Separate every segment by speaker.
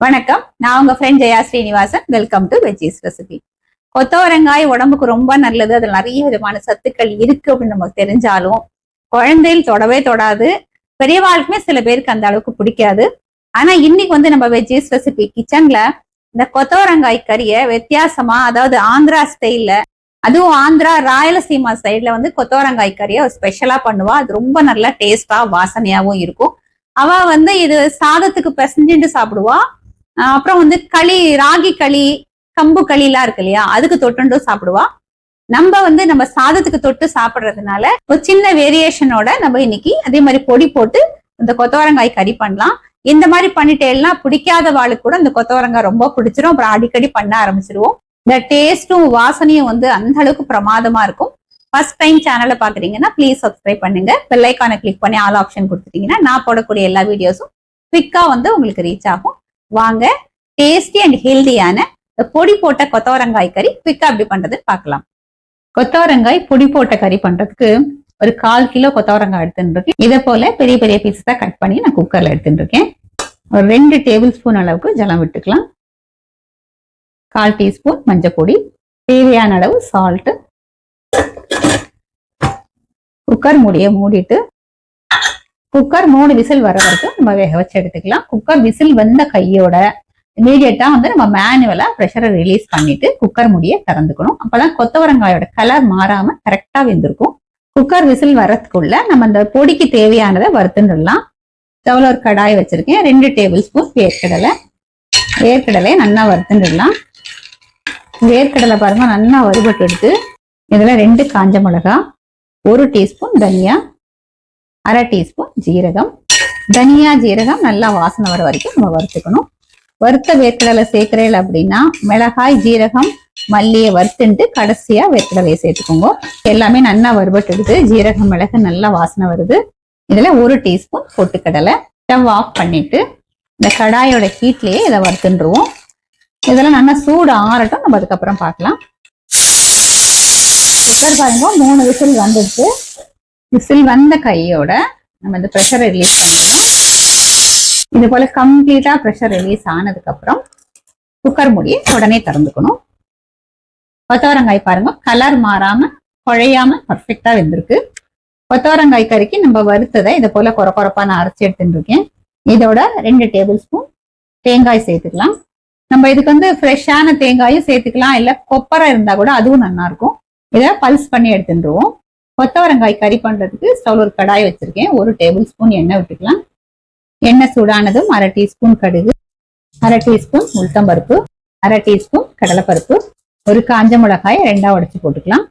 Speaker 1: வணக்கம், நான் உங்க friend Jaya Srinivasan. Welcome to veggies recipe. கொத்தவரங்காய் உடம்புக்கு ரொம்ப நல்லது. அதுல நிறைய விதமான சத்துக்கள் இருக்கு அப்படின்னு நமக்கு தெரிஞ்சாலும் குழந்தைகள் தொடவே தொடாது. பெரியவாளுக்குமே சில பேருக்கு அந்த அளவுக்கு பிடிக்காது. ஆனா இன்னைக்கு நம்ம வெஜ்ஜீஸ் ரெசிபி கிச்சன்ல இந்த கொத்தவரங்காய் கறியை வித்தியாசமா, அதாவது ஆந்திரா ஸ்டைல்ல, அதுவும் ஆந்திரா ராயலசீமா சைட்ல கொத்தவரங்காய் கறியை ஸ்பெஷலா பண்ணுவா. அது ரொம்ப நல்லா டேஸ்டா வாசனையாவும் இருக்கும். அவ இது சாதத்துக்கு பிசைஞ்சுட்டு சாப்பிடுவா. அப்புறம் களி, ராகி களி, கம்பு களி எல்லாம் இருக்கு இல்லையா, அதுக்கு தொட்டு சாப்பிடுவா. நம்ம சாதத்துக்கு தொட்டு சாப்பிடுறதுனால ஒரு சின்ன வேரியேஷனோட நம்ம இன்னைக்கு அதே மாதிரி பொடி போட்டு இந்த கொத்தவரங்காய் கறி பண்ணலாம். இந்த மாதிரி பண்ணிட்டேன்னா பிடிக்காத வாளுக்கு கூட இந்த கொத்தவரங்காய் ரொம்ப பிடிச்சிரும். அப்புறம் அடிக்கடி பண்ண ஆரம்பிச்சிருவோம். இந்த டேஸ்டும் வாசனையும் அந்த அளவுக்கு பிரமாதமா இருக்கும். ஃபர்ஸ்ட் டைம் சேனலை பாக்குறீங்கன்னா ப்ளீஸ் சப்ஸ்கிரைப் பண்ணுங்க. பெல் ஐகானை கிளிக் பண்ணி ஆல் ஆப்ஷன் கொடுத்துட்டீங்கன்னா நான் போடக்கூடிய எல்லா வீடியோஸும் குவிக்கா உங்களுக்கு ரீச் ஆகும். வாங்க, டேஸ்டி அண்ட் ஹெல்தியான பொடி போட்ட கொத்தவரங்காய் கறி குவிக்கா எப்படி பண்றதுன்னு பார்க்கலாம். கொத்தவரங்காய் பொடி போட்ட கறி பண்றதுக்கு ஒரு 1/4 கிலோ கொத்தவரங்காய் எடுத்துட்டு இருக்கேன். இதை போல பெரிய பெரிய பீஸஸா கட் பண்ணி நான் குக்கர்ல எடுத்துட்டு இருக்கேன். ஒரு 2 டேபிள் ஸ்பூன் அளவுக்கு ஜலம் விட்டுக்கலாம். 1/4 டீஸ்பூன் மஞ்சள் பொடி, தேவையான அளவு சால்ட். குக்கர் மூடிய மூடிட்டு குக்கர் 3 விசில் வர வரைக்கும் நம்ம வேக வச்சு எடுத்துக்கலாம். குக்கர் விசில் வந்த கையோட இமீடியட்டா நம்ம மேனுவலா ப்ரெஷரை ரிலீஸ் பண்ணிட்டு குக்கர் மூடிய திறந்துக்கணும். அப்பதான் கொத்தவரங்காயோட கலர் மாறாம கரெக்டா வெந்திருக்கும். குக்கர் விசில் வரதுக்குள்ள நம்ம அந்த பொடிக்கு தேவையானதை வறுத்துடலாம். ஸ்டவ்ல ஒரு கடாய் வச்சிருக்கேன். 2 டேபிள் ஸ்பூன் வேர்க்கடலை நல்லா வறுத்துடலாம். வேர்க்கடலை பாருங்க நல்லா வறுபட்டு எடுத்து இதுல 2 காஞ்ச மிளகாய், 1 டீஸ்பூன் தனியா, 1/2 டீஸ்பூன் ஜீரகம். தனியா ஜீரகம் நல்லா வாசனை வர வரைக்கும் நம்ம வறுத்துக்கணும். வறுத்த வேர்க்கடலை சேர்க்கிறேன் அப்படின்னா மிளகாய், ஜீரகம், மல்லியை வறுத்துட்டு கடைசியா வேர்க்கடலையை சேர்த்துக்கோங்க. எல்லாமே நல்லா வறுபட்டுடுது. ஜீரகம், மிளகு நல்லா வாசனை வருது. இதுல 1 டீஸ்பூன் பொட்டுக்கடலை. ஸ்டவ் ஆஃப் பண்ணிட்டு இந்த கடாயோட ஹீட்லயே இதை வறுத்துருவோம். இதெல்லாம் நல்லா சூடு ஆறட்டும், நம்ம அதுக்கப்புறம் பார்க்கலாம். குக்கர் பாருங்க 3 விசில் வந்துடுச்சு. விசில் வந்த கையோட நம்ம இந்த ப்ரெஷரை ரிலீஸ் பண்ணிடணும். இது போல கம்ப்ளீட்டா ப்ரெஷர் ரிலீஸ் ஆனதுக்கு அப்புறம் குக்கர் மூடியை உடனே திறந்துக்கணும். கொத்தவரங்காய் பாருங்க கலர் மாறாம குழையாம பர்ஃபெக்டா வெந்திருக்கு. கொத்தவரங்காய் கறிக்கு நம்ம வறுத்ததை இதை போல கொரப்பா நான் அரைச்சி எடுத்துட்டு இருக்கேன். இதோட 2 டேபிள் ஸ்பூன் தேங்காய் சேர்த்துக்கலாம். நம்ம இதுக்கு ஃப்ரெஷ்ஷான தேங்காயும் சேர்த்துக்கலாம், இல்ல கொப்பரை இருந்தா கூட அதுவும் நல்லா இருக்கும். இதை பல்ஸ் பண்ணி எடுத்துருவோம். கொத்தவரங்காய் கறி பண்றதுக்கு ஸ்டவ்ல ஒரு கடாய் வச்சிருக்கேன். 1 டேபிள் ஸ்பூன் எண்ணெய் விட்டுக்கலாம். எண்ணெய் சூடானதும் 1/2 டீஸ்பூன் கடுகு, 1/2 டீஸ்பூன் உளுத்தம்பருப்பு, 1/2 டீஸ்பூன் கடலைப்பருப்பு, ஒரு காஞ்ச மிளகாயை 2ஆ உடைச்சு போட்டுக்கலாம்.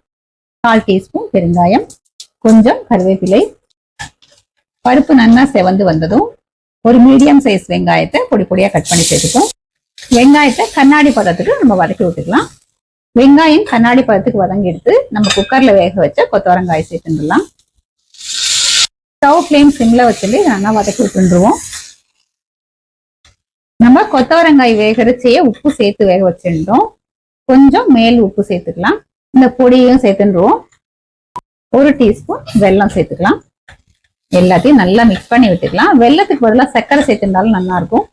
Speaker 1: 1/4 டீஸ்பூன் பெருங்காயம், கொஞ்சம் கருவேப்பிலை. பருப்பு நல்லா செவந்து வந்ததும் ஒரு மீடியம் சைஸ் வெங்காயத்தை பொடி பொடியா கட் பண்ணி சேர்த்துப்போம். வெங்காயத்தை கண்ணாடி பதத்துக்கு நம்ம வதக்கி விட்டுக்கலாம். வெங்காயம் கண்ணாடி பதத்துக்கு வதங்கி எடுத்து நம்ம குக்கர்ல வேக வச்ச கொத்தவரங்காய் சேர்த்துடலாம். ஸ்டவ் ஃப்ளேம் சிம்ல வச்சுட்டு நல்லா வதக்கி விட்டுருவோம். நம்ம கொத்தவரங்காய் வேகரிச்சையே உப்பு சேர்த்து வேக வச்சிருந்தோம். கொஞ்சம் மேல் உப்பு சேர்த்துக்கலாம். இந்த பொடியும் சேர்த்துருவோம். 1 டீஸ்பூன் வெல்லம் சேர்த்துக்கலாம். எல்லாத்தையும் நல்லா மிக்ஸ் பண்ணி விட்டுக்கலாம். வெல்லத்துக்கு பதிலாக சர்க்கரை சேர்த்துருந்தாலும் நல்லா இருக்கும்.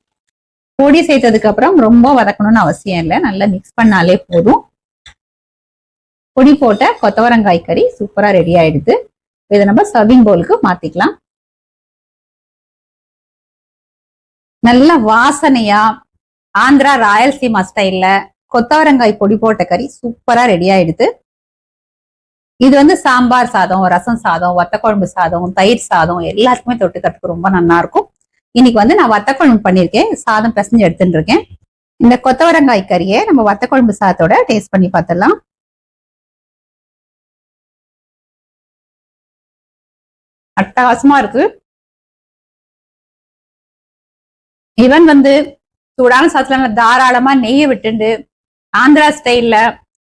Speaker 1: பொடி சேர்த்ததுக்கு அப்புறம் ரொம்ப வதக்கணும்னு அவசியம் இல்லை, நல்லா மிக்ஸ் பண்ணாலே போதும். பொடி போட்ட கொத்தவரங்காய் கறி சூப்பரா ரெடி ஆயிடுது. இதை நம்ம சர்விங் பவுலுக்கு மாத்திக்கலாம். நல்ல வாசனையா ஆந்திரா ராயல்சீமா ஸ்டைல்ல கொத்தவரங்காய் பொடி போட்ட கறி சூப்பரா ரெடி ஆயிடுது. இது சாம்பார் சாதம், ரசம் சாதம், வத்த குழம்பு சாதம், தயிர் சாதம் எல்லாத்துக்குமே தொட்டுக்கிறதுக்கு ரொம்ப நல்லா இருக்கும். இன்னைக்கு நான் வத்த குழம்பு பண்ணிருக்கேன். சாதம் பிசைஞ்சு எடுத்துட்டு இருக்கேன். இந்த கொத்தவரங்காய் கறியை நம்ம வத்த குழம்பு சாதத்தோட டேஸ்ட் பண்ணி பார்த்துடலாம். அட்டகாசமா இருக்கு. இவன் சூடான சாதத்துல தாராளமா நெய்யை விட்டுண்டு ஆந்திரா ஸ்டைல்ல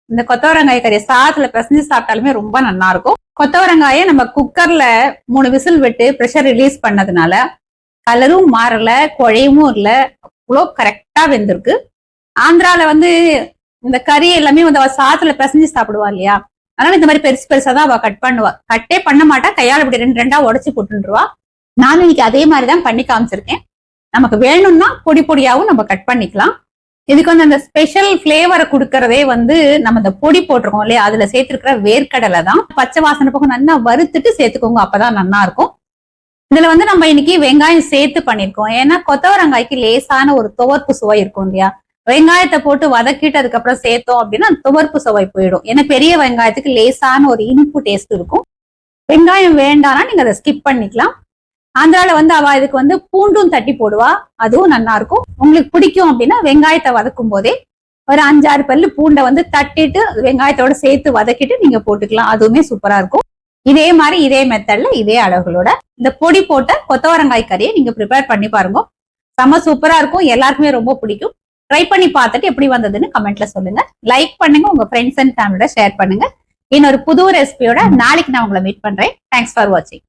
Speaker 1: இந்த கொத்தவரங்காய் கறியை சாதத்துல பிசைஞ்சு சாப்பிட்டாலுமே ரொம்ப நல்லா இருக்கும். கொத்தவரங்காயை நம்ம குக்கர்ல 3 விசில் விட்டு ப்ரெஷர் ரிலீஸ் பண்ணதுனால கலரும் மாறல, குழையமும் இல்ல, அவ்வளோ கரெக்டா வெந்திருக்கு. ஆந்திரால இந்த கறி எல்லாமே சாதத்துல பிசைஞ்சு சாப்பிடுவா இல்லையா, அதனால இந்த மாதிரி பெருசு பெருசாதான் அவ கட் பண்ணுவா. கட்டே பண்ண மாட்டா, கையால இப்படி 2 2ஆ உடைச்சு போட்டுருவா. நானும் இன்னைக்கு அதே மாதிரிதான் பண்ணி காமிச்சிருக்கேன். நமக்கு வேணும்னா பொடி பொடியாவும் நம்ம கட் பண்ணிக்கலாம். இதுக்கு வந்து அந்த ஸ்பெஷல் பிளேவரை கொடுக்கறதே வந்து நம்ம இந்த பொடி போட்டிருக்கோம் இல்லையா, அதுல சேர்த்திருக்கிற வேர்க்கடலை தான். பச்சை வாசனை போக நல்லா வறுத்துட்டு சேர்த்துக்கோங்க, அப்பதான் நல்லா இருக்கும். இதுல வந்து நம்ம இன்னைக்கு வெங்காயம் சேர்த்து பண்ணிருக்கோம். ஏன்னா கொத்தவரங்காய்க்கு லேசான ஒரு துவர்ப்பு சுவை இருக்கும் இல்லையா, வெங்காயத்தை போட்டு வதக்கிட்டு அதுக்கப்புறம் சேர்த்தோம் அப்படின்னா துவர்ப்பு சுவை போயிடும். ஏன்னா பெரிய வெங்காயத்துக்கு லேசான ஒரு இனிப்பு டேஸ்ட் இருக்கும். வெங்காயம் வேண்டாம்னா நீங்க அதை ஸ்கிப் பண்ணிக்கலாம். ஆந்திரால வந்து அவ இதுக்கு வந்து பூண்டும் தட்டி போடுவா, அதுவும் நல்லா இருக்கும். உங்களுக்கு பிடிக்கும் அப்படின்னா வெங்காயத்தை வதக்கும் போதே ஒரு 5-6 பல்லு பூண்டை வந்து தட்டிட்டு வெங்காயத்தோட சேர்த்து வதக்கிட்டு நீங்க போட்டுக்கலாம், அதுவுமே சூப்பரா இருக்கும். இதே மாதிரி இதே மெத்தட்ல இதே அளவுகளோட இந்த பொடி போட்ட கொத்தவரங்காய் கறியை நீங்க ப்ரிப்பேர் பண்ணி பாருங்க, செம்ம சூப்பரா இருக்கும். எல்லாருக்குமே ரொம்ப பிடிக்கும். ட்ரை பண்ணி பார்த்துட்டு எப்படி வந்ததுன்னு கமெண்ட்ல சொல்லுங்க. லைக் பண்ணுங்க, உங்க ஃப்ரெண்ட்ஸ் அண்ட் ஃபேமிலியோட ஷேர் பண்ணுங்க. இன்னொரு புது ரெசிபியோட நாளைக்கு நான் உங்களை மீட் பண்றேன். தேங்க்ஸ் ஃபார் வாட்சிங்.